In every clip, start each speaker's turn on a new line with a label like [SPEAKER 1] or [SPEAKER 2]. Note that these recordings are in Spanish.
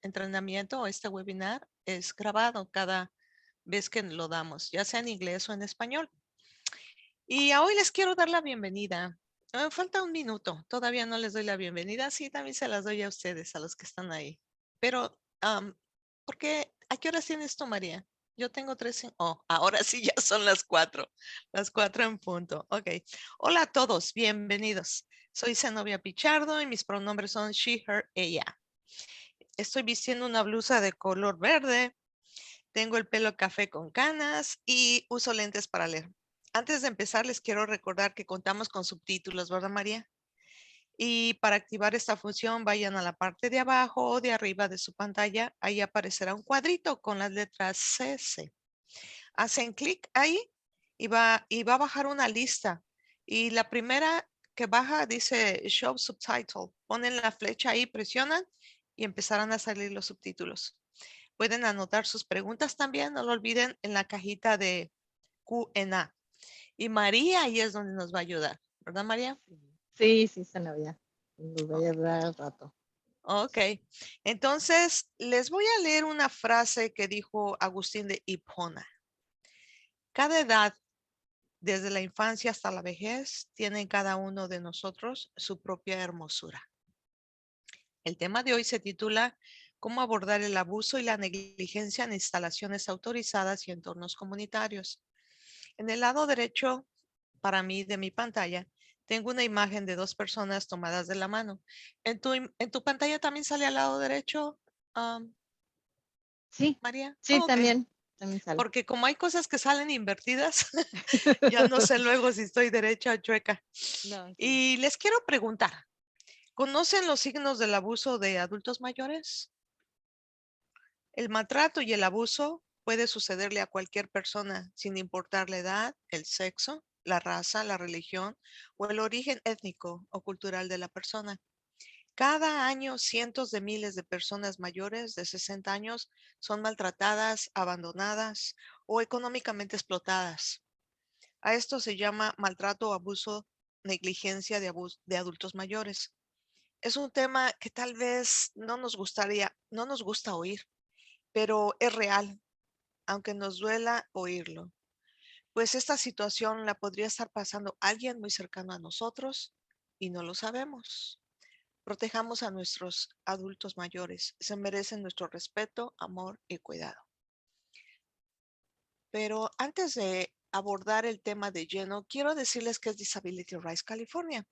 [SPEAKER 1] entrenamiento o este webinar es grabado cada vez que lo damos, ya sea en inglés o en español. Y a hoy les quiero dar la bienvenida. Falta un minuto, todavía no les doy la bienvenida. Sí, también se las doy a ustedes, a los que están ahí. Pero, ¿por qué? ¿A qué horas tienes tú, María? Yo tengo 3. Oh, ahora sí ya son las 4 en punto. Ok. Hola a todos, bienvenidos. Soy Zenobia Pichardo y mis pronombres son she, her, ella. Estoy vistiendo una blusa de color verde. Tengo el pelo café con canas y uso lentes para leer. Antes de empezar, les quiero recordar que contamos con subtítulos, ¿verdad, María? Y para activar esta función, vayan a la parte de abajo o de arriba de su pantalla. Ahí aparecerá un cuadrito con las letras CC. Hacen clic ahí y va a bajar una lista. Y la primera que baja dice Show Subtitle. Ponen la flecha ahí, presionan y empezarán a salir los subtítulos. Pueden anotar sus preguntas también, no lo olviden, en la cajita de Q&A. Y María ahí es donde nos va a ayudar, ¿verdad, María?
[SPEAKER 2] Sí, sí, Zenobia. Nos voy
[SPEAKER 1] Oh,
[SPEAKER 2] a hablar al rato.
[SPEAKER 1] ok, entonces les voy a leer una frase que dijo Agustín de Hipona. Cada edad, desde la infancia hasta la vejez, tiene en cada uno de nosotros su propia hermosura. El tema de hoy se titula ¿Cómo abordar el abuso y la negligencia en instalaciones autorizadas y entornos comunitarios? En el lado derecho, para mí, de mi pantalla, tengo una imagen de dos personas tomadas de la mano. ¿En tu pantalla también sale al lado derecho, um,
[SPEAKER 2] Sí,
[SPEAKER 1] María?
[SPEAKER 2] sí,
[SPEAKER 1] Oh, ok.
[SPEAKER 2] también sale.
[SPEAKER 1] Porque como hay cosas que salen invertidas, ya no sé luego si estoy derecha o chueca.
[SPEAKER 2] No, sí.
[SPEAKER 1] Y les quiero preguntar, ¿conocen los signos del abuso de adultos mayores? El maltrato y el abuso puede sucederle a cualquier persona sin importar la edad, el sexo, la raza, la religión o el origen étnico o cultural de la persona. Cada año, cientos de miles de personas mayores de 60 años son maltratadas, abandonadas o económicamente explotadas. A esto se llama maltrato o abuso, negligencia de adultos mayores. Es un tema que tal vez no nos gusta oír, pero es real, aunque nos duela oírlo. Pues esta situación la podría estar pasando alguien muy cercano a nosotros y no lo sabemos. Protejamos a nuestros adultos mayores. Se merecen nuestro respeto, amor y cuidado. Pero antes de abordar el tema de lleno, quiero decirles que es Disability Rights California.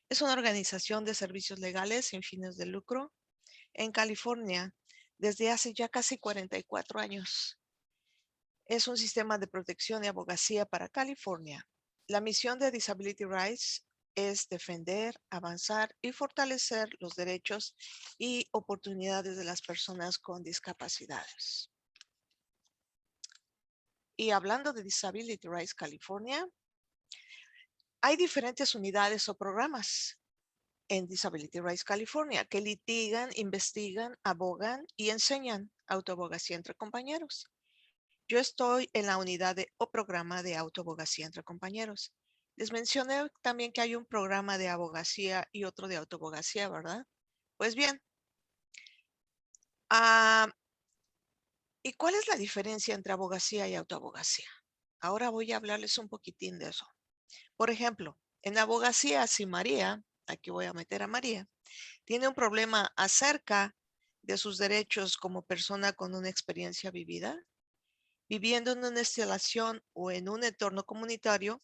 [SPEAKER 1] Es una organización de servicios legales sin fines de lucro en California desde hace ya casi 44 años. Es un sistema de protección y abogacía para California. La misión de Disability Rights es defender, avanzar y fortalecer los derechos y oportunidades de las personas con discapacidades. Y hablando de Disability Rights California, hay diferentes unidades o programas en Disability Rights California que litigan, investigan, abogan y enseñan autoabogacía entre compañeros. Yo estoy en la unidad o programa de autoabogacía entre compañeros. Les mencioné también que hay un programa de abogacía y otro de autoabogacía, ¿verdad? Pues bien, ah, ¿y cuál es la diferencia entre abogacía y autoabogacía? Ahora voy a hablarles un poquitín de eso. Por ejemplo, en abogacía, si María, aquí voy a meter a María, tiene un problema acerca de sus derechos como persona con una experiencia vivida, viviendo en una instalación o en un entorno comunitario,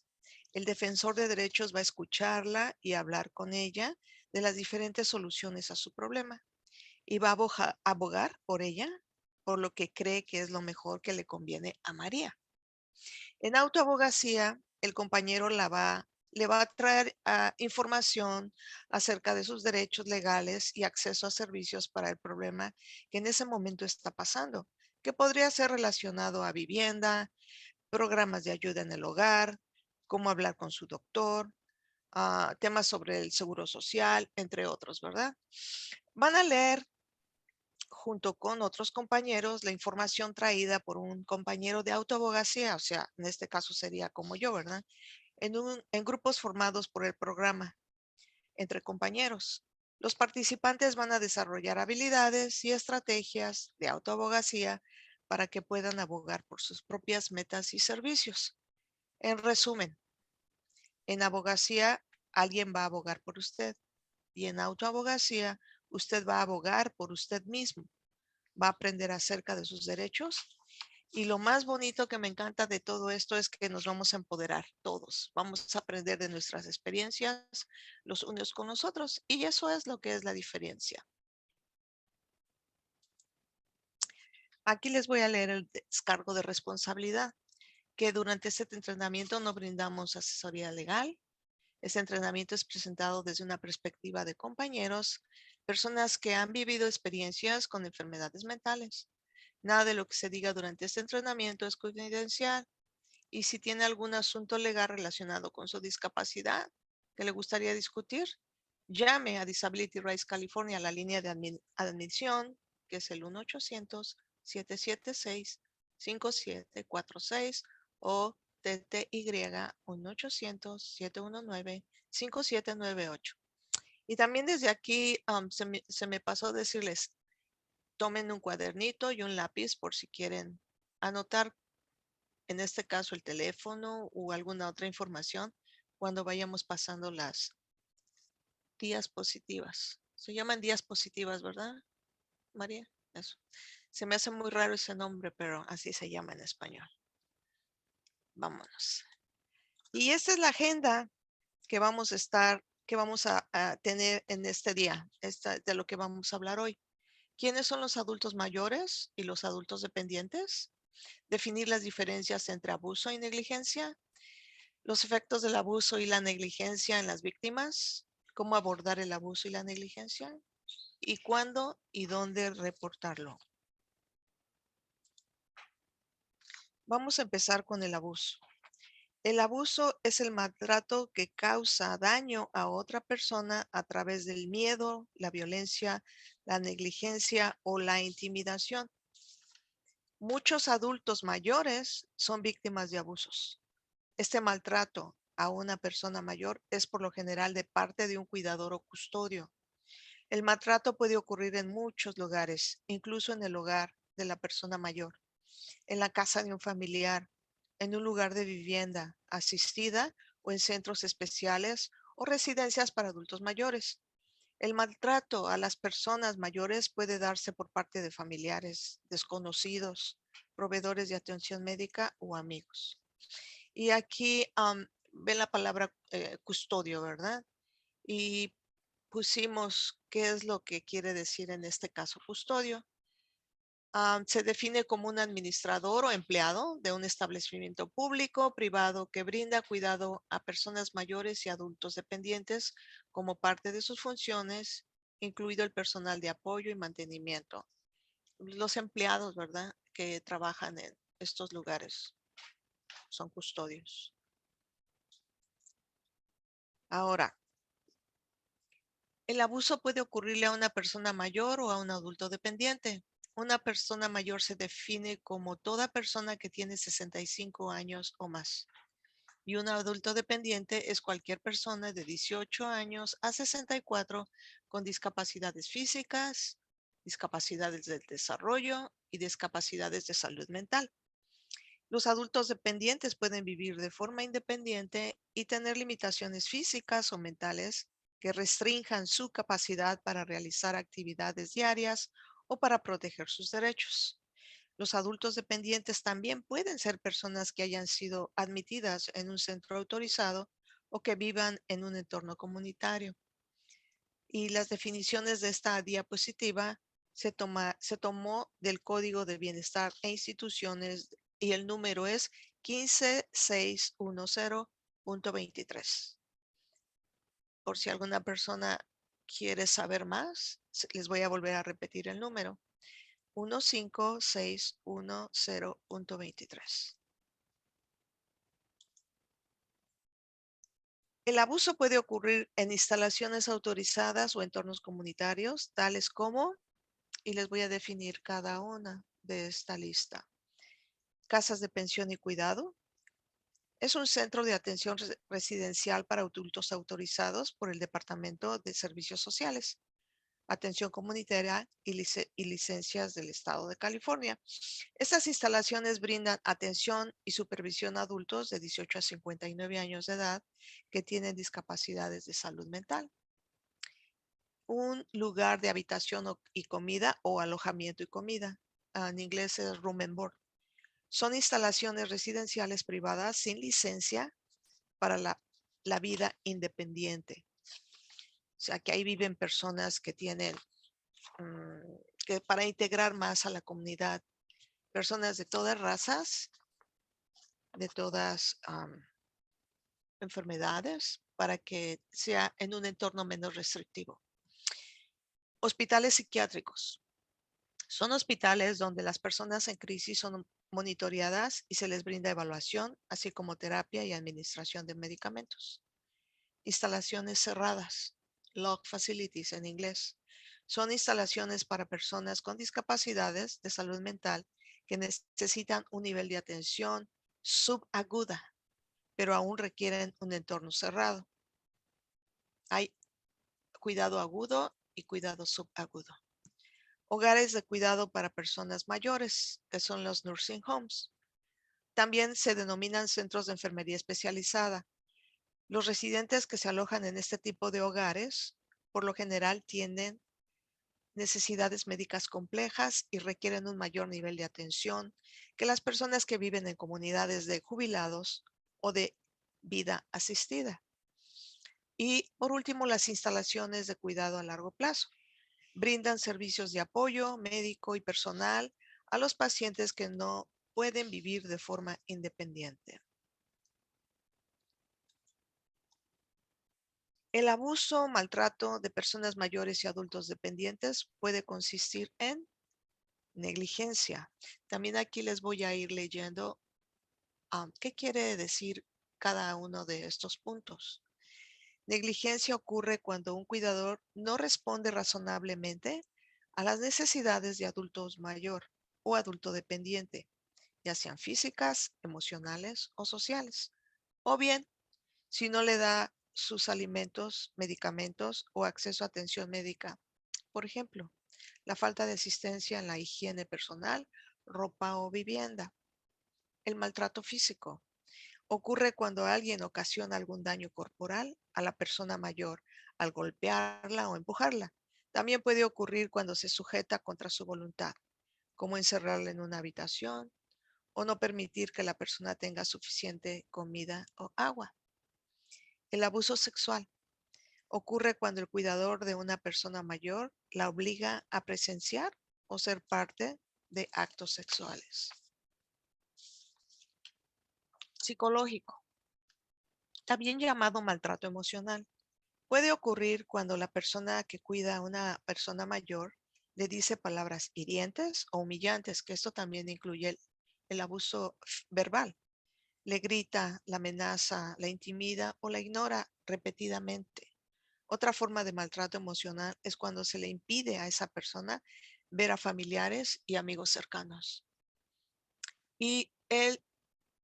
[SPEAKER 1] el defensor de derechos va a escucharla y hablar con ella de las diferentes soluciones a su problema y va a abogar por ella, por lo que cree que es lo mejor que le conviene a María. En autoabogacía, el compañero le va a traer información acerca de sus derechos legales y acceso a servicios para el problema que en ese momento está pasando, que podría ser relacionado a vivienda, programas de ayuda en el hogar, cómo hablar con su doctor, temas sobre el seguro social, entre otros, ¿verdad? Van a leer junto con otros compañeros la información traída por un compañero de autoabogacía, o sea, en este caso sería como yo, ¿verdad? En grupos formados por el programa entre compañeros. Los participantes van a desarrollar habilidades y estrategias de autoabogacía para que puedan abogar por sus propias metas y servicios. En resumen, en abogacía alguien va a abogar por usted y en autoabogacía usted va a abogar por usted mismo. Va a aprender acerca de sus derechos. Y lo más bonito que me encanta de todo esto es que nos vamos a empoderar todos. Vamos a aprender de nuestras experiencias los unos con los otros. Y eso es lo que es la diferencia. Aquí les voy a leer el descargo de responsabilidad, que durante este entrenamiento no brindamos asesoría legal. Este entrenamiento es presentado desde una perspectiva de compañeros, personas que han vivido experiencias con enfermedades mentales. Nada de lo que se diga durante este entrenamiento es confidencial y si tiene algún asunto legal relacionado con su discapacidad que le gustaría discutir, llame a Disability Rights California a la línea de admisión, que es el 1-800-776-5746 o TTY 1-800-719-5798. Y también desde aquí se me pasó decirles, tomen un cuadernito y un lápiz por si quieren anotar, en este caso el teléfono o alguna otra información cuando vayamos pasando las diapositivas. Se llaman diapositivas, ¿verdad, María? Eso. Se me hace muy raro ese nombre, pero así se llama en español. Vámonos. Y esta es la agenda que vamos a tener en este día, de lo que vamos a hablar hoy. ¿Quiénes son los adultos mayores y los adultos dependientes? Definir las diferencias entre abuso y negligencia, los efectos del abuso y la negligencia en las víctimas, cómo abordar el abuso y la negligencia y cuándo y dónde reportarlo. Vamos a empezar con el abuso. El abuso es el maltrato que causa daño a otra persona a través del miedo, la violencia, la negligencia o la intimidación. Muchos adultos mayores son víctimas de abusos. Este maltrato a una persona mayor es por lo general de parte de un cuidador o custodio. El maltrato puede ocurrir en muchos lugares, incluso en el hogar de la persona mayor, en la casa de un familiar, en un lugar de vivienda asistida o en centros especiales o residencias para adultos mayores. El maltrato a las personas mayores puede darse por parte de familiares, desconocidos, proveedores de atención médica o amigos. Y aquí ven la palabra custodio, ¿verdad? Y pusimos qué es lo que quiere decir en este caso custodio. Se define como un administrador o empleado de un establecimiento público, privado, que brinda cuidado a personas mayores y adultos dependientes como parte de sus funciones, incluido el personal de apoyo y mantenimiento. Los empleados, ¿verdad? Que trabajan en estos lugares son custodios. Ahora, el abuso puede ocurrirle a una persona mayor o a un adulto dependiente. Una persona mayor se define como toda persona que tiene 65 años o más. Y un adulto dependiente es cualquier persona de 18 años a 64 con discapacidades físicas, discapacidades del desarrollo y discapacidades de salud mental. Los adultos dependientes pueden vivir de forma independiente y tener limitaciones físicas o mentales que restrinjan su capacidad para realizar actividades diarias o para proteger sus derechos. Los adultos dependientes también pueden ser personas que hayan sido admitidas en un centro autorizado o que vivan en un entorno comunitario. Y las definiciones de esta diapositiva se tomó del Código de Bienestar e Instituciones y el número es 15610.23. Por si alguna persona quiere saber más, les voy a volver a repetir el número. 15610.23. El abuso puede ocurrir en instalaciones autorizadas o entornos comunitarios, tales como, y les voy a definir cada una de esta lista. Casas de pensión y cuidado. Es un centro de atención residencial para adultos autorizados por el Departamento de Servicios Sociales. atención comunitaria y licencias del estado de California. Estas instalaciones brindan atención y supervisión a adultos de 18 a 59 años de edad que tienen discapacidades de salud mental. Un lugar de habitación y comida o alojamiento y comida. En inglés es room and board. Son instalaciones residenciales privadas sin licencia para la vida independiente. O sea, que ahí viven personas que tienen, que para integrar más a la comunidad, personas de todas razas, de todas enfermedades, para que sea en un entorno menos restrictivo. Hospitales psiquiátricos. Son hospitales donde las personas en crisis son monitoreadas y se les brinda evaluación, así como terapia y administración de medicamentos. Instalaciones cerradas, locked facilities en inglés. Son instalaciones para personas con discapacidades de salud mental que necesitan un nivel de atención subaguda, pero aún requieren un entorno cerrado. Hay cuidado agudo y cuidado subagudo. Hogares de cuidado para personas mayores, que son los nursing homes. También se denominan centros de enfermería especializada. Los residentes que se alojan en este tipo de hogares, por lo general, tienen necesidades médicas complejas y requieren un mayor nivel de atención que las personas que viven en comunidades de jubilados o de vida asistida. Y por último, las instalaciones de cuidado a largo plazo. Brindan servicios de apoyo médico y personal a los pacientes que no pueden vivir de forma independiente. El abuso o maltrato de personas mayores y adultos dependientes puede consistir en negligencia. También aquí les voy a ir leyendo qué quiere decir cada uno de estos puntos. Negligencia ocurre cuando un cuidador no responde razonablemente a las necesidades de adultos mayor o adulto dependiente, ya sean físicas, emocionales o sociales. O bien, si no le da sus alimentos, medicamentos o acceso a atención médica. Por ejemplo, la falta de asistencia en la higiene personal, ropa o vivienda. El maltrato físico ocurre cuando alguien ocasiona algún daño corporal a la persona mayor al golpearla o empujarla. También puede ocurrir cuando se sujeta contra su voluntad, como encerrarla en una habitación o no permitir que la persona tenga suficiente comida o agua. El abuso sexual ocurre cuando el cuidador de una persona mayor la obliga a presenciar o ser parte de actos sexuales. Psicológico, también llamado maltrato emocional. Puede ocurrir cuando la persona que cuida a una persona mayor le dice palabras hirientes o humillantes, que esto también incluye el abuso verbal. Le grita, la amenaza, la intimida o la ignora repetidamente. Otra forma de maltrato emocional es cuando se le impide a esa persona ver a familiares y amigos cercanos. Y el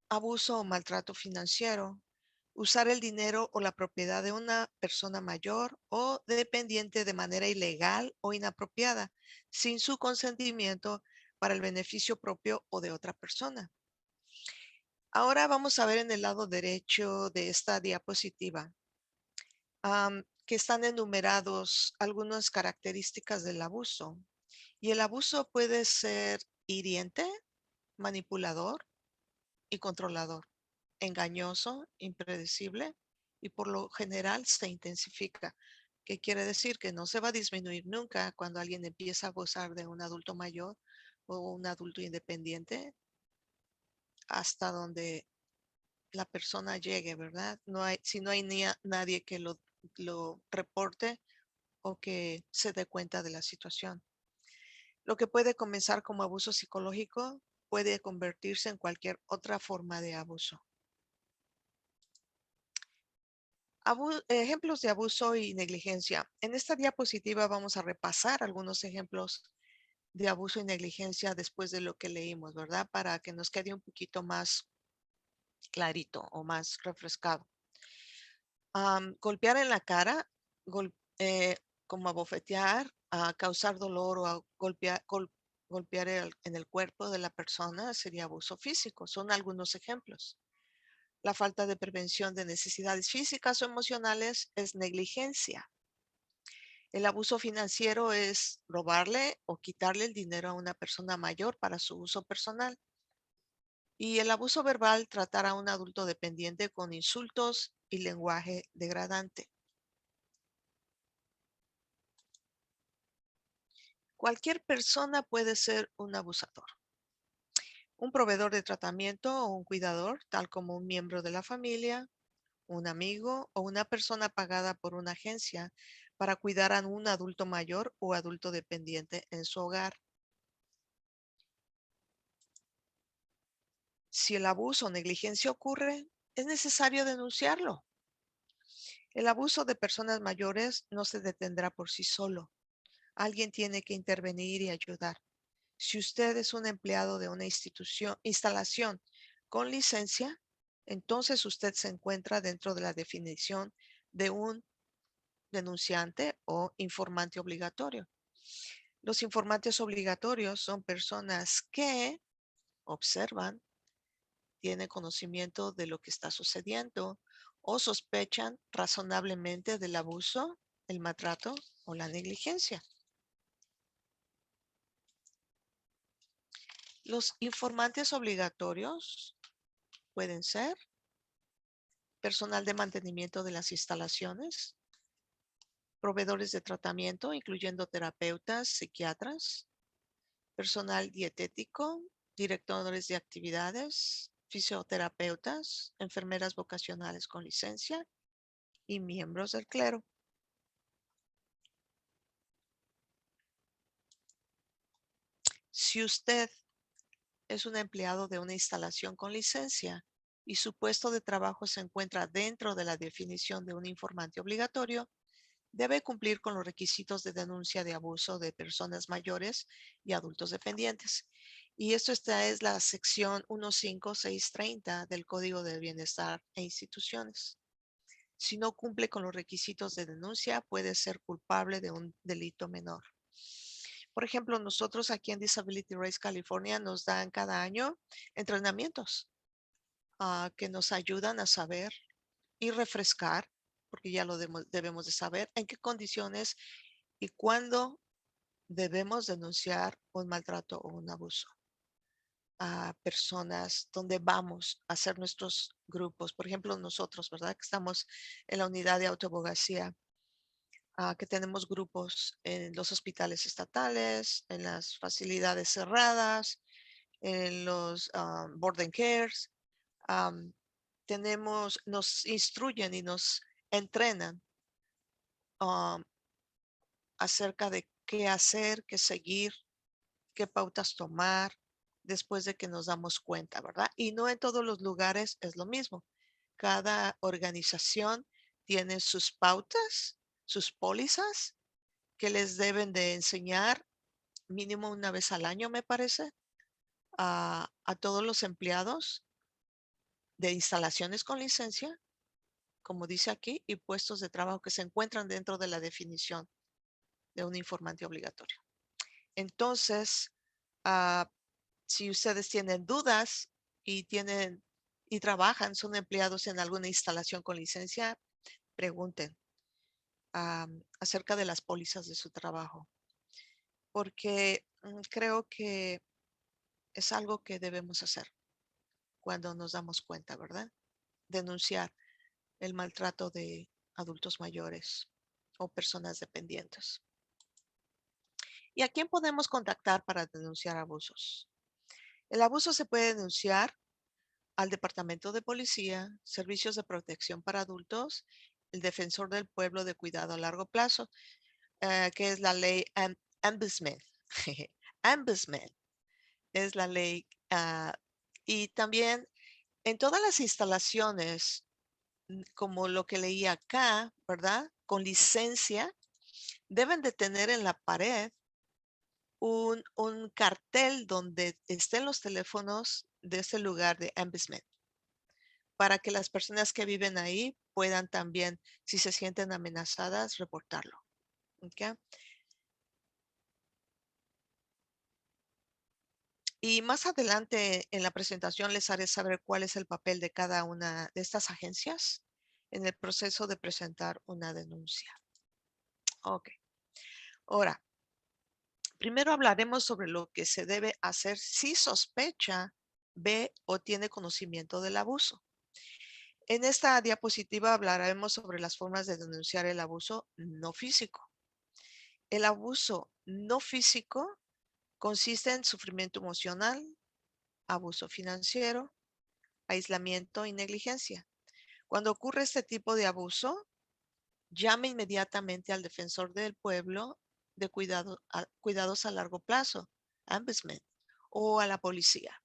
[SPEAKER 1] abuso o maltrato financiero, usar el dinero o la propiedad de una persona mayor o dependiente de manera ilegal o inapropiada, sin su consentimiento para el beneficio propio o de otra persona. Ahora vamos a ver en el lado derecho de esta diapositiva que están enumerados algunas características del abuso. Y el abuso puede ser hiriente, manipulador y controlador, engañoso, impredecible y por lo general se intensifica. ¿Qué quiere decir? Que no se va a disminuir nunca cuando alguien empieza a abusar de un adulto mayor o un adulto independiente hasta donde la persona llegue, ¿verdad? No hay, si no hay nadie que lo reporte o que se dé cuenta de la situación. Lo que puede comenzar como abuso psicológico puede convertirse en cualquier otra forma de abuso. Ejemplos de abuso y negligencia. En esta diapositiva vamos a repasar algunos ejemplos de abuso y negligencia después de lo que leímos, ¿verdad? Para que nos quede un poquito más clarito o más refrescado. Golpear en la cara, como abofetear, a causar dolor o a golpear en el cuerpo de la persona sería abuso físico. Son algunos ejemplos. La falta de prevención de necesidades físicas o emocionales es negligencia. El abuso financiero es robarle o quitarle el dinero a una persona mayor para su uso personal. Y el abuso verbal, tratar a un adulto dependiente con insultos y lenguaje degradante. Cualquier persona puede ser un abusador. Un proveedor de tratamiento o un cuidador, tal como un miembro de la familia, un amigo o una persona pagada por una agencia para cuidar a un adulto mayor o adulto dependiente en su hogar. Si el abuso o negligencia ocurre, es necesario denunciarlo. El abuso de personas mayores no se detendrá por sí solo. Alguien tiene que intervenir y ayudar. Si usted es un empleado de una instalación con licencia, entonces usted se encuentra dentro de la definición de un denunciante o informante obligatorio. Los informantes obligatorios son personas que observan, tienen conocimiento de lo que está sucediendo o sospechan razonablemente del abuso, el maltrato o la negligencia. Los informantes obligatorios pueden ser personal de mantenimiento de las instalaciones, proveedores de tratamiento, incluyendo terapeutas, psiquiatras, personal dietético, directores de actividades, fisioterapeutas, enfermeras vocacionales con licencia y miembros del clero. Si usted es un empleado de una instalación con licencia y su puesto de trabajo se encuentra dentro de la definición de un informante obligatorio, debe cumplir con los requisitos de denuncia de abuso de personas mayores y adultos dependientes. Y esta es la sección 15630 del Código del Bienestar e Instituciones. Si no cumple con los requisitos de denuncia, puede ser culpable de un delito menor. Por ejemplo, nosotros aquí en Disability Rights California nos dan cada año entrenamientos que nos ayudan a saber y refrescar, porque ya lo debemos de saber, en qué condiciones y cuándo debemos denunciar un maltrato o un abuso a personas donde vamos a hacer nuestros grupos. Por ejemplo, nosotros, ¿verdad? Que estamos en la unidad de autoabogacía, que tenemos grupos en los hospitales estatales, en las facilidades cerradas, en los boarding cares. Nos instruyen y nos entrenan um, acerca de qué hacer, qué seguir, qué pautas tomar después de que nos damos cuenta, ¿verdad? Y no en todos los lugares es lo mismo. Cada organización tiene sus pautas, sus pólizas que les deben de enseñar mínimo una vez al año, me parece, a todos los empleados de instalaciones con licencia, como dice aquí, y puestos de trabajo que se encuentran dentro de la definición de un informante obligatorio. Entonces, ah, si ustedes tienen dudas y trabajan, son empleados en alguna instalación con licencia, pregunten acerca de las pólizas de su trabajo, porque creo que es algo que debemos hacer cuando nos damos cuenta, ¿verdad? Denunciar el maltrato de adultos mayores o personas dependientes. ¿Y a quién podemos contactar para denunciar abusos? El abuso se puede denunciar al Departamento de Policía, Servicios de Protección para Adultos, el Defensor del Pueblo de Cuidado a Largo Plazo, que es la ley Ombudsman. Ombudsman es la ley. Y también en todas las instalaciones, como lo que leí acá, ¿verdad? Con licencia, deben de tener en la pared un cartel donde estén los teléfonos de ese lugar de Ombudsman, para que las personas que viven ahí puedan también, si se sienten amenazadas, reportarlo. ¿Okay? Y más adelante en la presentación les haré saber cuál es el papel de cada una de estas agencias en el proceso de presentar una denuncia. Ok. Ahora, primero hablaremos sobre lo que se debe hacer si sospecha, ve o tiene conocimiento del abuso. En esta diapositiva hablaremos sobre las formas de denunciar el abuso no físico. El abuso no físico consiste en sufrimiento emocional, abuso financiero, aislamiento y negligencia. Cuando ocurre este tipo de abuso, llame inmediatamente al defensor del pueblo de cuidados a largo plazo, ombudsman, o a la policía.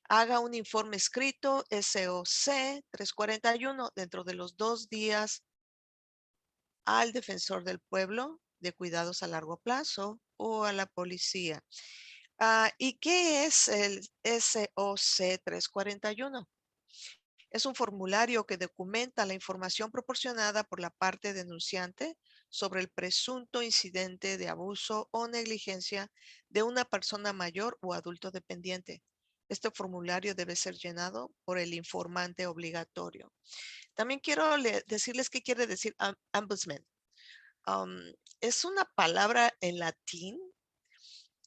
[SPEAKER 1] Haga un informe escrito SOC 341 dentro de los 2 días al defensor del pueblo de cuidados a largo plazo o a la policía. ¿Y qué es el SOC 341? Es un formulario que documenta la información proporcionada por la parte denunciante sobre el presunto incidente de abuso o negligencia de una persona mayor o adulto dependiente. Este formulario debe ser llenado por el informante obligatorio. También quiero decirles qué quiere decir ombudsman. Es una palabra en latín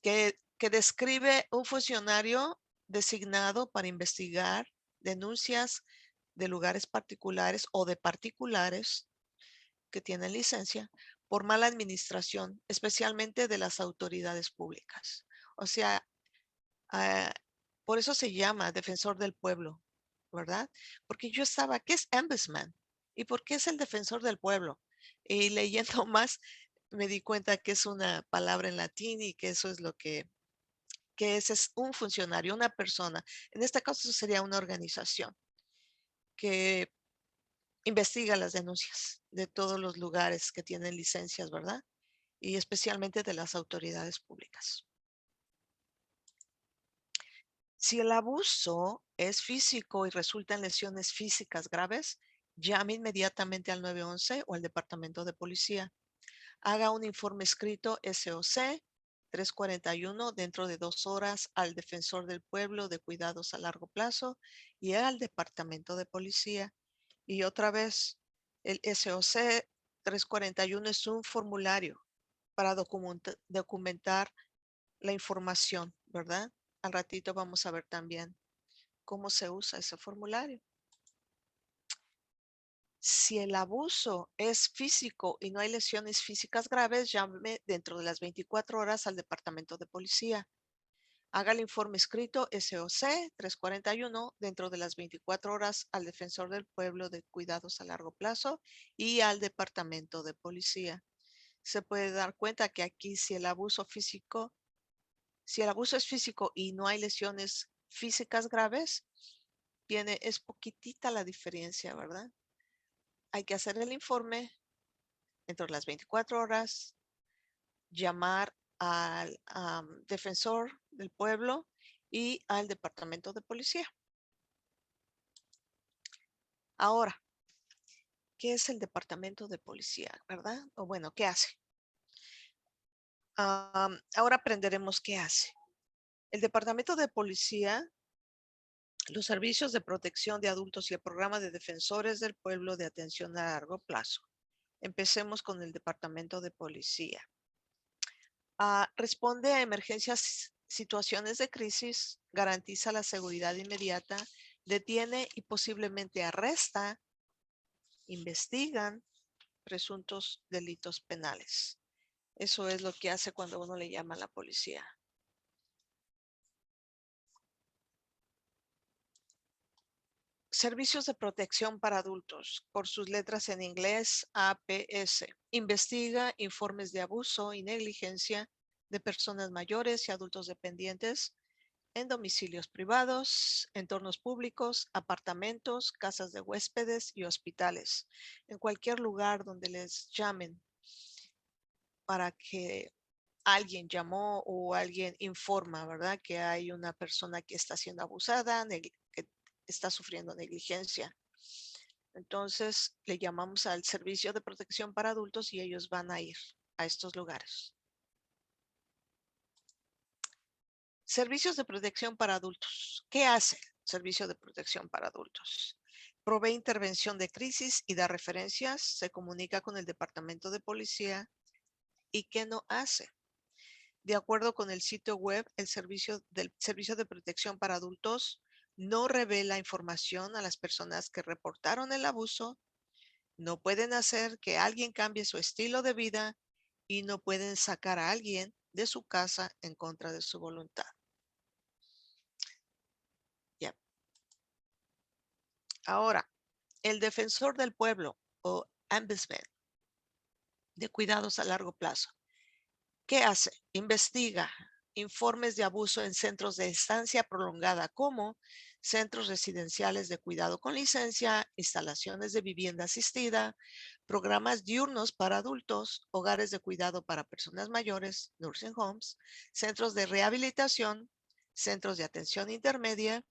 [SPEAKER 1] que describe un funcionario designado para investigar denuncias de lugares particulares o de particulares que tienen licencia por mala administración, especialmente de las autoridades públicas. O sea, ah, por eso se llama defensor del pueblo, ¿verdad? Porque yo estaba, ¿qué es ombudsman? ¿Y por qué es el defensor del pueblo? Y leyendo más, me di cuenta que es una palabra en latín y que eso es lo que ese es un funcionario, una persona. En este caso sería una organización que investiga las denuncias de todos los lugares que tienen licencias, ¿verdad? Y especialmente de las autoridades públicas. Si el abuso es físico y resulta en lesiones físicas graves, llame inmediatamente al 911 o al departamento de policía. Haga un informe escrito SOC 341 dentro de 2 horas al defensor del pueblo de cuidados a largo plazo y al departamento de policía. Y otra vez, el SOC 341 es un formulario para documentar la información, ¿verdad? Al ratito vamos a ver también cómo se usa ese formulario. Si el abuso es físico y no hay lesiones físicas graves, llame dentro de las 24 horas al departamento de policía. Haga el informe escrito SOC 341 dentro de las 24 horas al defensor del pueblo de cuidados a largo plazo y al departamento de policía. Se puede dar cuenta que aquí si el abuso es físico y no hay lesiones físicas graves, es poquitita la diferencia, ¿verdad? Hay que hacer el informe dentro de las 24 horas, llamar al defensor del pueblo y al departamento de policía. Ahora, ¿qué es el departamento de policía, verdad? O bueno, ¿qué hace? Ahora aprenderemos qué hace. El departamento de policía, los servicios de protección de adultos y el programa de defensores del pueblo de atención a largo plazo. Empecemos con el departamento de policía. Responde a emergencias, situaciones de crisis, garantiza la seguridad inmediata, detiene y posiblemente arresta, investigan presuntos delitos penales. Eso es lo que hace cuando uno le llama a la policía. Servicios de protección para adultos, por sus letras en inglés, APS. Investiga informes de abuso y negligencia de personas mayores y adultos dependientes en domicilios privados, entornos públicos, apartamentos, casas de huéspedes y hospitales. En cualquier lugar donde les llamen para que alguien llamó o alguien informa, ¿verdad? Que hay una persona que está siendo abusada, que está sufriendo negligencia. Entonces le llamamos al servicio de protección para adultos y ellos van a ir a estos lugares. Servicios de protección para adultos. ¿Qué hace el Servicio de Protección para Adultos? Provee intervención de crisis y da referencias, se comunica con el Departamento de Policía. ¿Y qué no hace? De acuerdo con el sitio web, el Servicio de Protección para Adultos no revela información a las personas que reportaron el abuso, no pueden hacer que alguien cambie su estilo de vida y no pueden sacar a alguien de su casa en contra de su voluntad. Yeah. Ahora, el defensor del pueblo o ombudsman de cuidados a largo plazo. ¿Qué hace? Investiga informes de abuso en centros de estancia prolongada como centros residenciales de cuidado con licencia, instalaciones de vivienda asistida, programas diurnos para adultos, hogares de cuidado para personas mayores, nursing homes, centros de rehabilitación, centros de atención intermedia,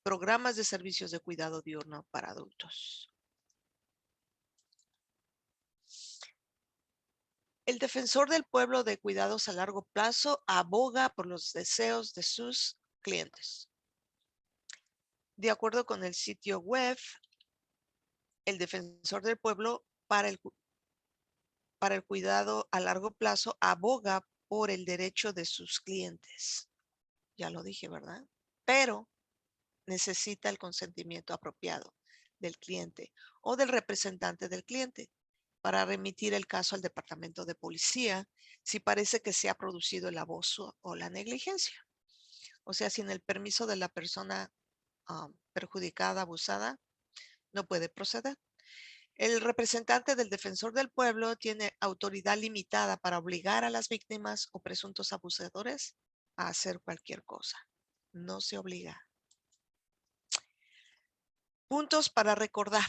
[SPEAKER 1] programas de servicios de cuidado diurno para adultos. El defensor del pueblo de cuidados a largo plazo aboga por los deseos de sus clientes. De acuerdo con el sitio web, el defensor del pueblo para el cuidado a largo plazo aboga por el derecho de sus clientes. Ya lo dije, ¿verdad? Pero necesita el consentimiento apropiado del cliente o del representante del cliente para remitir el caso al departamento de policía si parece que se ha producido el abuso o la negligencia. O sea, sin el permiso de la persona perjudicada, abusada, no puede proceder. El representante del defensor del pueblo tiene autoridad limitada para obligar a las víctimas o presuntos abusadores a hacer cualquier cosa. No se obliga. Puntos para recordar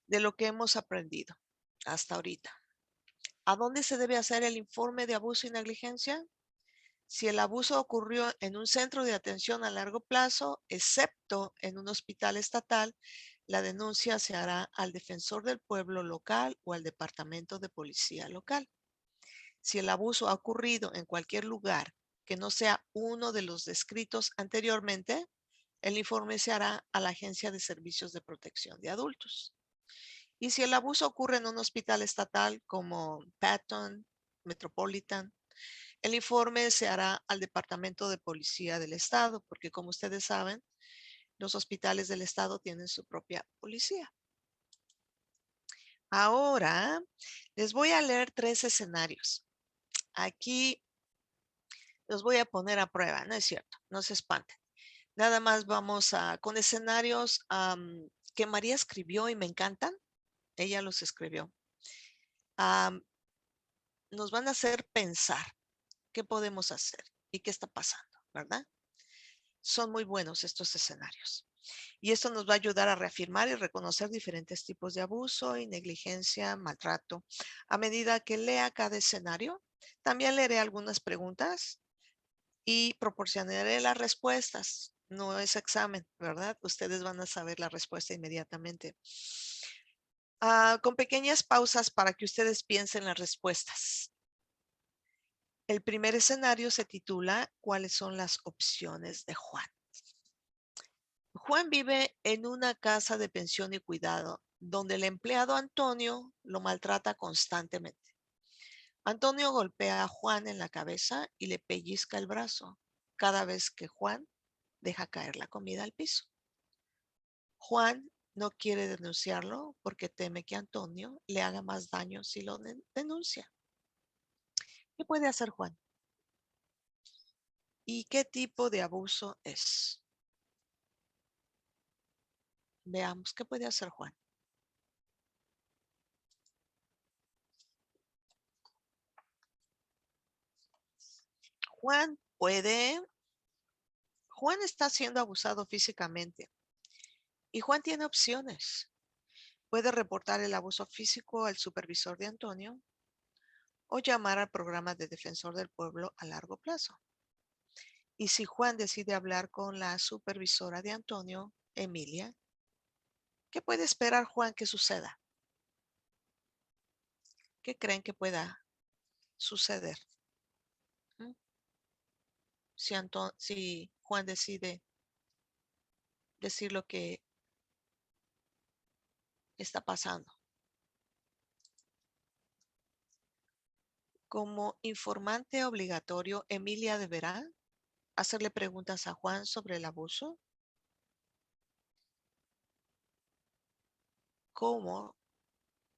[SPEAKER 1] de lo que hemos aprendido hasta ahorita. ¿A dónde se debe hacer el informe de abuso y negligencia? Si el abuso ocurrió en un centro de atención a largo plazo, excepto en un hospital estatal, la denuncia se hará al defensor del pueblo local o al departamento de policía local. Si el abuso ha ocurrido en cualquier lugar que no sea uno de los descritos anteriormente, el informe se hará a la Agencia de Servicios de Protección de Adultos. Y si el abuso ocurre en un hospital estatal como Patton, Metropolitan, el informe se hará al Departamento de Policía del Estado, porque como ustedes saben, los hospitales del Estado tienen su propia policía. Ahora, les voy a leer 3 escenarios. Aquí los voy a poner a prueba, no es cierto, no se espanten. Nada más vamos con escenarios que María escribió y me encantan. Ella los escribió. Nos van a hacer pensar qué podemos hacer y qué está pasando, ¿verdad? Son muy buenos estos escenarios. Y esto nos va a ayudar a reafirmar y reconocer diferentes tipos de abuso y negligencia, maltrato. A medida que lea cada escenario, también leeré algunas preguntas y proporcionaré las respuestas. No es examen, ¿verdad? Ustedes van a saber la respuesta inmediatamente. Con pequeñas pausas para que ustedes piensen las respuestas. El primer escenario se titula ¿Cuáles son las opciones de Juan? Juan vive en una casa de pensión y cuidado donde el empleado Antonio lo maltrata constantemente. Antonio golpea a Juan en la cabeza y le pellizca el brazo cada vez que Juan deja caer la comida al piso. Juan no quiere denunciarlo porque teme que Antonio le haga más daño si lo denuncia. ¿Qué puede hacer Juan? ¿Y qué tipo de abuso es? Veamos qué puede hacer Juan. Juan está siendo abusado físicamente y Juan tiene opciones. Puede reportar el abuso físico al supervisor de Antonio o llamar al programa de defensor del pueblo a largo plazo. Y si Juan decide hablar con la supervisora de Antonio, Emilia, ¿qué puede esperar Juan que suceda? ¿Qué creen que pueda suceder? si Juan decide decir lo que está pasando. Como informante obligatorio, Emilia deberá hacerle preguntas a Juan sobre el abuso. ¿Cómo?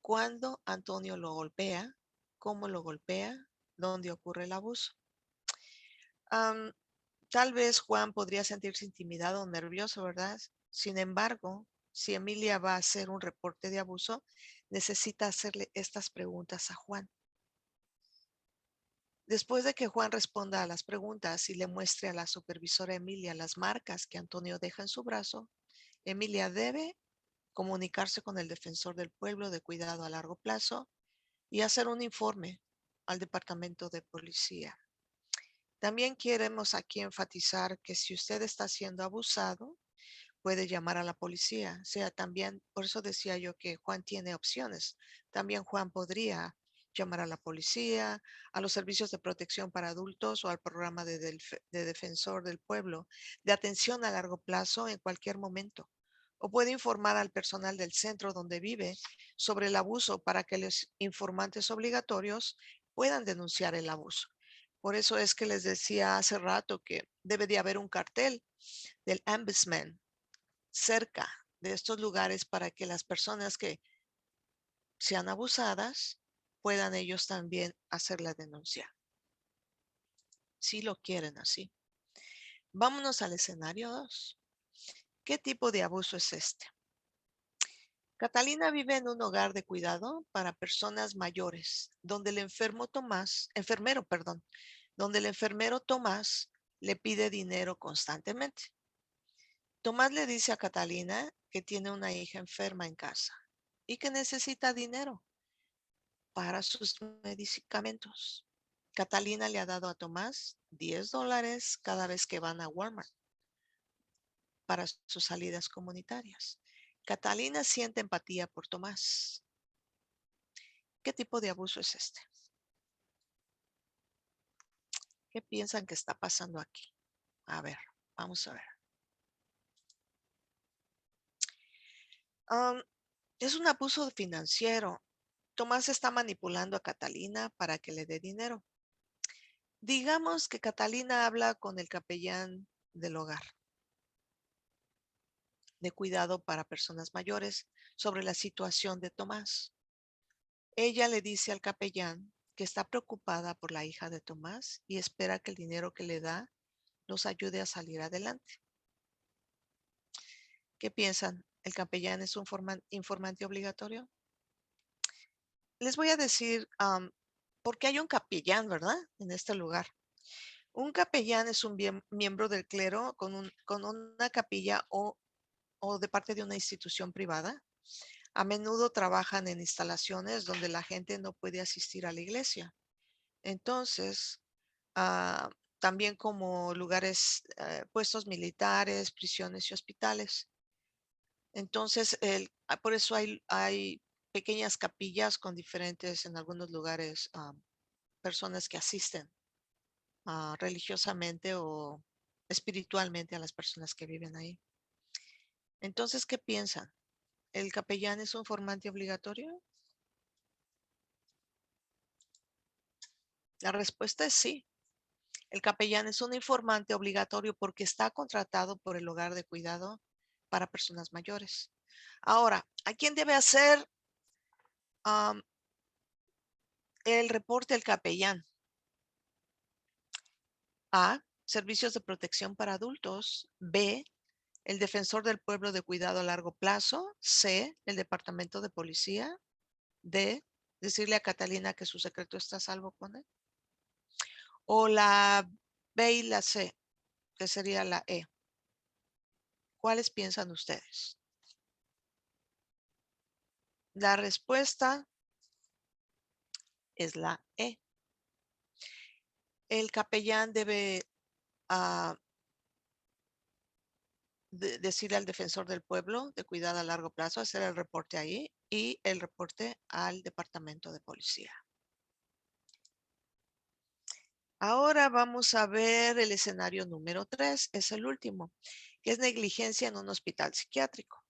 [SPEAKER 1] ¿Cuándo Antonio lo golpea? ¿Cómo lo golpea? ¿Dónde ocurre el abuso? Tal vez Juan podría sentirse intimidado o nervioso, ¿verdad? Sin embargo, si Emilia va a hacer un reporte de abuso, necesita hacerle estas preguntas a Juan. Después de que Juan responda a las preguntas y le muestre a la supervisora Emilia las marcas que Antonio deja en su brazo, Emilia debe comunicarse con el defensor del pueblo de cuidado a largo plazo y hacer un informe al departamento de policía. También queremos aquí enfatizar que si usted está siendo abusado, puede llamar a la policía. O sea, también, por eso decía yo que Juan tiene opciones. También Juan podría llamar a la policía, a los servicios de protección para adultos o al programa de defensor del pueblo de atención a largo plazo en cualquier momento. O puede informar al personal del centro donde vive sobre el abuso para que los informantes obligatorios puedan denunciar el abuso. Por eso es que les decía hace rato que debe de haber un cartel del ombudsman cerca de estos lugares para que las personas que sean abusadas puedan ellos también hacer la denuncia, si lo quieren así. Vámonos al escenario 2. ¿Qué tipo de abuso es este? Catalina vive en un hogar de cuidado para personas mayores, donde el donde el enfermero Tomás le pide dinero constantemente. Tomás le dice a Catalina que tiene una hija enferma en casa y que necesita dinero para sus medicamentos. Catalina le ha dado a Tomás $10 cada vez que van a Walmart para sus salidas comunitarias. Catalina siente empatía por Tomás. ¿Qué tipo de abuso es este? ¿Qué piensan que está pasando aquí? A ver, vamos a ver. Es un abuso financiero. Tomás está manipulando a Catalina para que le dé dinero. Digamos que Catalina habla con el capellán del hogar de cuidado para personas mayores sobre la situación de Tomás. Ella le dice al capellán que está preocupada por la hija de Tomás y espera que el dinero que le da los ayude a salir adelante. ¿Qué piensan? ¿El capellán es un informante obligatorio? Les voy a decir por qué hay un capellán, ¿verdad? En este lugar. Un capellán es un miembro del clero con una capilla o de parte de una institución privada. A menudo trabajan en instalaciones donde la gente no puede asistir a la iglesia. Entonces, también como lugares, puestos militares, prisiones y hospitales. Entonces, por eso hay pequeñas capillas con diferentes, en algunos lugares, personas que asisten religiosamente o espiritualmente a las personas que viven ahí. Entonces, ¿qué piensan? ¿El capellán es un informante obligatorio? La respuesta es sí. El capellán es un informante obligatorio porque está contratado por el hogar de cuidado para personas mayores. Ahora, ¿a quién debe hacer el reporte al capellán? A, servicios de protección para adultos. B, el defensor del pueblo de cuidado a largo plazo. C, el departamento de policía. D, decirle a Catalina que su secreto está a salvo con él. O la B y la C, que sería la E. ¿Cuáles piensan ustedes? La respuesta es la E. El capellán debe decirle al defensor del pueblo de cuidado a largo plazo, hacer el reporte ahí y el reporte al departamento de policía. Ahora vamos a ver el escenario número 3, es el último, que es negligencia en un hospital psiquiátrico.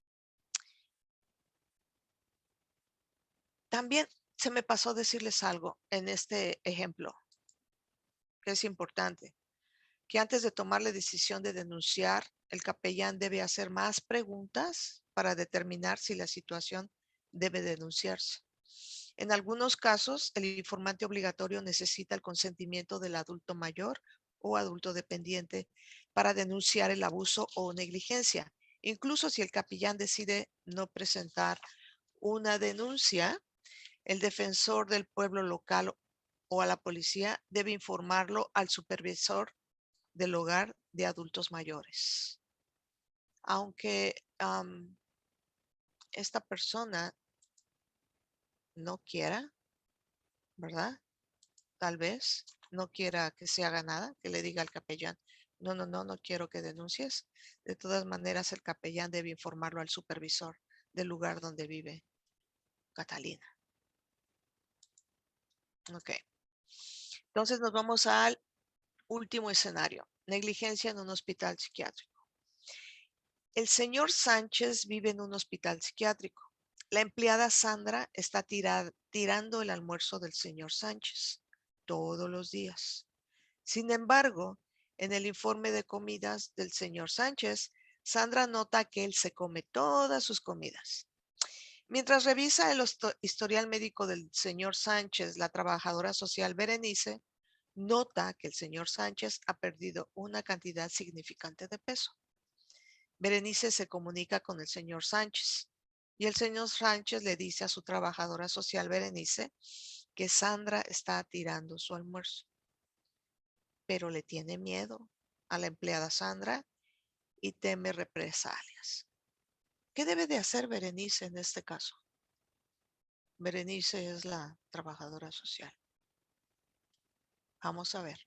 [SPEAKER 1] También se me pasó decirles algo en este ejemplo, que es importante, que antes de tomar la decisión de denunciar, el capellán debe hacer más preguntas para determinar si la situación debe denunciarse. En algunos casos, el informante obligatorio necesita el consentimiento del adulto mayor o adulto dependiente para denunciar el abuso o negligencia. Incluso si el capellán decide no presentar una denuncia, el defensor del pueblo local o a la policía debe informarlo al supervisor del hogar de adultos mayores. Aunque esta persona no quiera, ¿verdad? Tal vez no quiera que se haga nada, que le diga al capellán, no quiero que denuncies. De todas maneras, el capellán debe informarlo al supervisor del lugar donde vive Catalina. Ok. Entonces nos vamos al último escenario, negligencia en un hospital psiquiátrico. El señor Sánchez vive en un hospital psiquiátrico. La empleada Sandra está tirando el almuerzo del señor Sánchez todos los días. Sin embargo, en el informe de comidas del señor Sánchez, Sandra nota que él se come todas sus comidas. Mientras revisa el historial médico del señor Sánchez, la trabajadora social Berenice nota que el señor Sánchez ha perdido una cantidad significante de peso. Berenice se comunica con el señor Sánchez y el señor Sánchez le dice a su trabajadora social Berenice que Sandra está tirando su almuerzo, pero le tiene miedo a la empleada Sandra y teme represalias. ¿Qué debe de hacer Berenice en este caso? Berenice es la trabajadora social. Vamos a ver.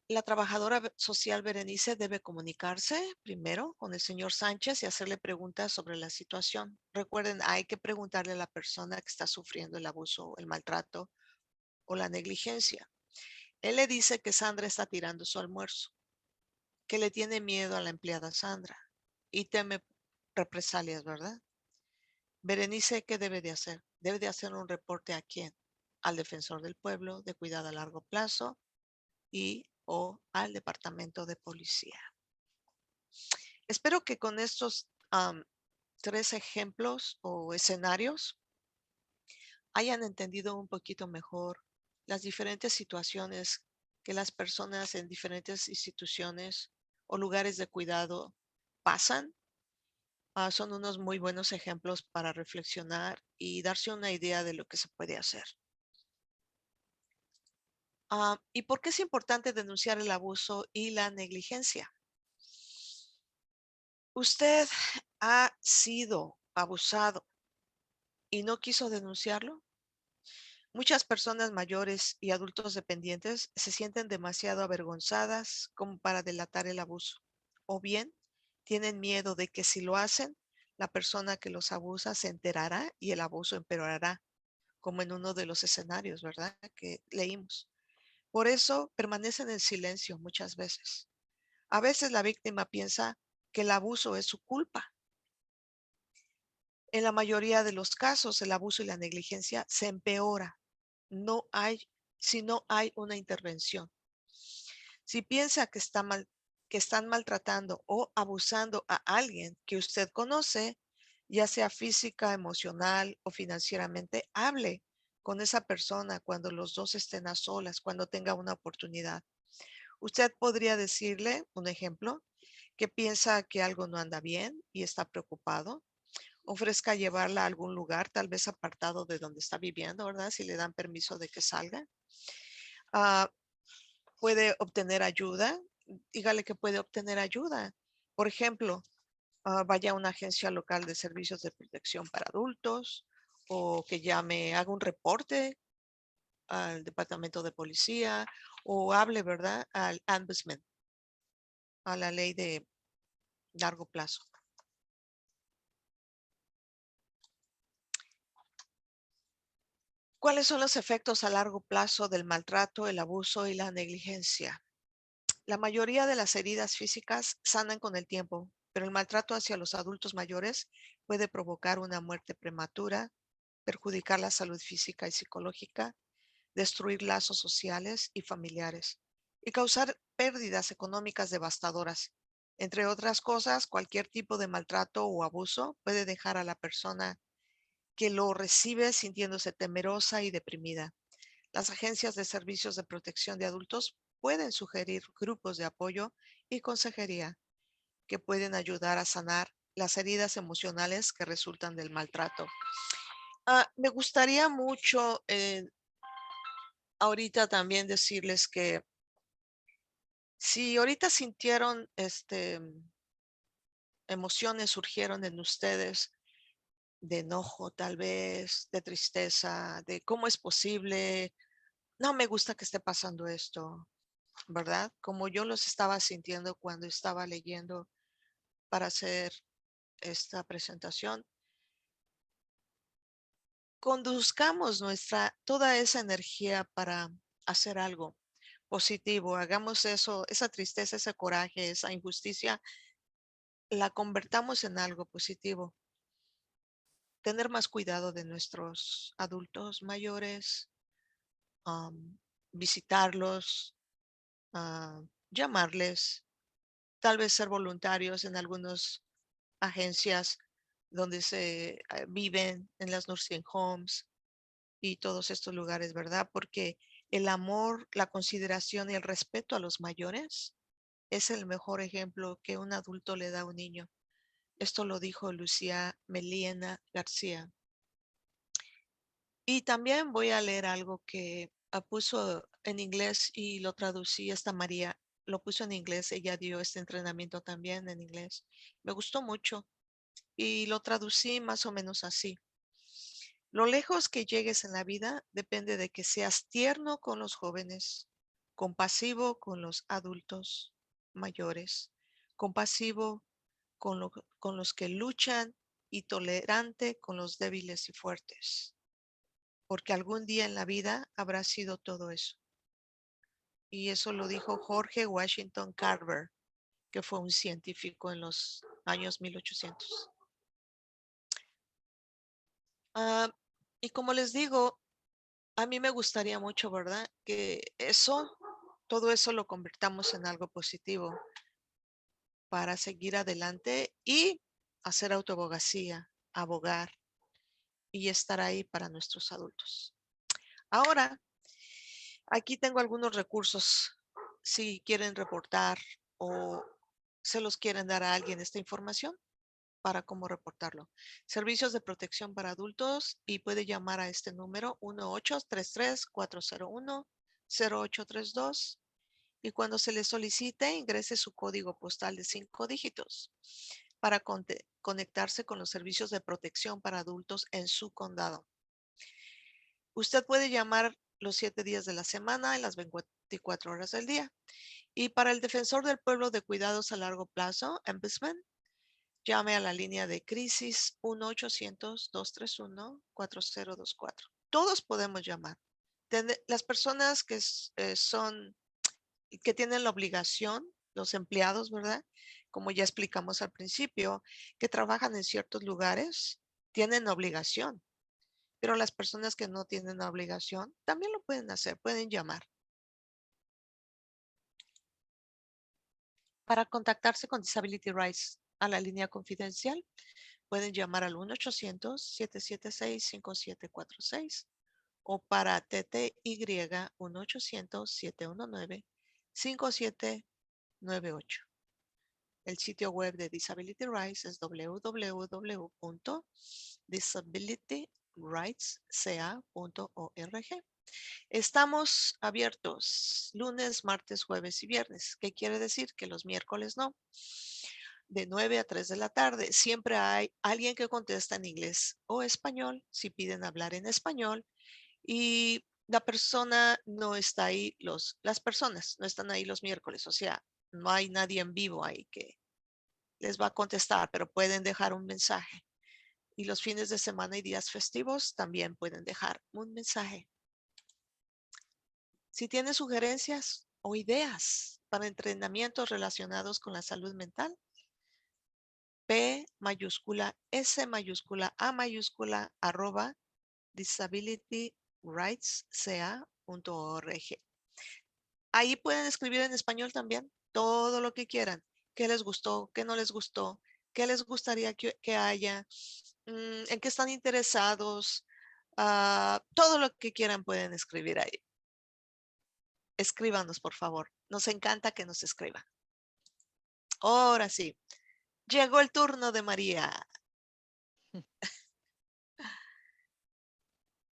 [SPEAKER 1] La trabajadora social Berenice debe comunicarse primero con el señor Sánchez y hacerle preguntas sobre la situación. Recuerden, hay que preguntarle a la persona que está sufriendo el abuso, el maltrato o la negligencia. Él le dice que Sandra está tirando su almuerzo, que le tiene miedo a la empleada Sandra y teme represalias, ¿verdad? Berenice, ¿qué debe de hacer? Debe de hacer un reporte ¿a quién? Al defensor del pueblo de cuidado a largo plazo y o al departamento de policía. Espero que con estos 3 ejemplos o escenarios hayan entendido un poquito mejor las diferentes situaciones que las personas en diferentes instituciones o lugares de cuidado pasan. Son unos muy buenos ejemplos para reflexionar y darse una idea de lo que se puede hacer. ¿Y por qué es importante denunciar el abuso y la negligencia? ¿Usted ha sido abusado y no quiso denunciarlo? Muchas personas mayores y adultos dependientes se sienten demasiado avergonzadas como para delatar el abuso, o bien tienen miedo de que si lo hacen, la persona que los abusa se enterará y el abuso empeorará, como en uno de los escenarios, ¿verdad? Que leímos. Por eso permanecen en silencio muchas veces. A veces la víctima piensa que el abuso es su culpa. En la mayoría de los casos, el abuso y la negligencia se empeora. Si no hay una intervención. Si piensa que están maltratando o abusando a alguien que usted conoce, ya sea física, emocional o financieramente, hable con esa persona cuando los dos estén a solas, cuando tenga una oportunidad. Usted podría decirle, un ejemplo, que piensa que algo no anda bien y está preocupado. Ofrezca llevarla a algún lugar, tal vez apartado de donde está viviendo, ¿verdad? Si le dan permiso de que salga. Puede obtener ayuda. Dígale que puede obtener ayuda. Por ejemplo, vaya a una agencia local de servicios de protección para adultos o que llame, haga un reporte al departamento de policía o hable, ¿verdad? Al ombudsman, a la ley de largo plazo. ¿Cuáles son los efectos a largo plazo del maltrato, el abuso y la negligencia? La mayoría de las heridas físicas sanan con el tiempo, pero el maltrato hacia los adultos mayores puede provocar una muerte prematura, perjudicar la salud física y psicológica, destruir lazos sociales y familiares y causar pérdidas económicas devastadoras. Entre otras cosas, cualquier tipo de maltrato o abuso puede dejar a la persona que lo recibe sintiéndose temerosa y deprimida. Las agencias de servicios de protección de adultos pueden sugerir grupos de apoyo y consejería que pueden ayudar a sanar las heridas emocionales que resultan del maltrato. Me gustaría mucho ahorita también decirles que si ahorita sintieron emociones surgieron en ustedes de enojo, tal vez, de tristeza, de cómo es posible, no me gusta que esté pasando esto, ¿verdad? Como yo los estaba sintiendo cuando estaba leyendo para hacer esta presentación. Conduzcamos toda esa energía para hacer algo positivo. Hagamos eso, esa tristeza, ese coraje, esa injusticia, la convertamos en algo positivo. Tener más cuidado de nuestros adultos mayores, visitarlos, llamarles, tal vez ser voluntarios en algunas agencias donde se viven, en las nursing homes y todos estos lugares, ¿verdad? Porque el amor, la consideración y el respeto a los mayores es el mejor ejemplo que un adulto le da a un niño. Esto lo dijo Lucía Meliena García. Y también voy a leer algo que puso en inglés y lo traducí. Esta María lo puso en inglés. Ella dio este entrenamiento también en inglés. Me gustó mucho y lo traducí más o menos así. Lo lejos que llegues en la vida depende de que seas tierno con los jóvenes, compasivo con los adultos mayores, compasivo con los que luchan y tolerante con los débiles y fuertes, porque algún día en la vida habrá sido todo eso. Y eso lo dijo Jorge Washington Carver, que fue un científico en los años 1800. Ah, y como les digo, a mí me gustaría mucho, ¿verdad? Que todo eso lo convirtamos en algo positivo para seguir adelante y hacer autoabogacía, abogar y estar ahí para nuestros adultos. Ahora, aquí tengo algunos recursos si quieren reportar o se los quieren dar a alguien esta información para cómo reportarlo. Servicios de protección para adultos y puede llamar a este número 1-833-401-0832 y cuando se le solicite ingrese su código postal de 5 dígitos para conectarse con los servicios de protección para adultos en su condado. Usted puede llamar los 7 días de la semana en las 24 horas del día. Y para el defensor del pueblo de cuidados a largo plazo, Ombudsman, llame a la línea de crisis 1-800-231-4024. Todos podemos llamar. Las personas que tienen la obligación, los empleados, ¿verdad? Como ya explicamos al principio, que trabajan en ciertos lugares, tienen obligación. Pero las personas que no tienen obligación también lo pueden hacer, pueden llamar. Para contactarse con Disability Rights a la línea confidencial, pueden llamar al 1-800-776-5746 o para TTY 1-800-719-5798. El sitio web de Disability Rights es www.disabilityrightsca.org. Estamos abiertos lunes, martes, jueves y viernes. ¿Qué quiere decir? Que los miércoles no. De 9 a 3 de la tarde. Siempre hay alguien que contesta en inglés o español, si piden hablar en español. Y la persona no está ahí, las personas no están ahí los miércoles. O sea, no hay nadie en vivo ahí que les va a contestar, pero pueden dejar un mensaje y los fines de semana y días festivos también pueden dejar un mensaje. Si tienen sugerencias o ideas para entrenamientos relacionados con la salud mental, P mayúscula, S mayúscula, A mayúscula, @ disabilityrightsca.org. Ahí pueden escribir en español también todo lo que quieran. ¿Qué les gustó? ¿Qué no les gustó? ¿Qué les gustaría que haya? ¿En qué están interesados? Todo lo que quieran pueden escribir ahí. Escríbanos, por favor. Nos encanta que nos escriban. Ahora sí, llegó el turno de María.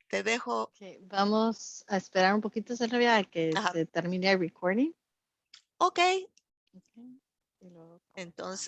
[SPEAKER 1] Te dejo.
[SPEAKER 2] Okay, vamos a esperar un poquito, Silvia, a que
[SPEAKER 1] Ajá.
[SPEAKER 2] se termine el recording.
[SPEAKER 1] Ok,
[SPEAKER 2] Okay. Y luego
[SPEAKER 1] entonces.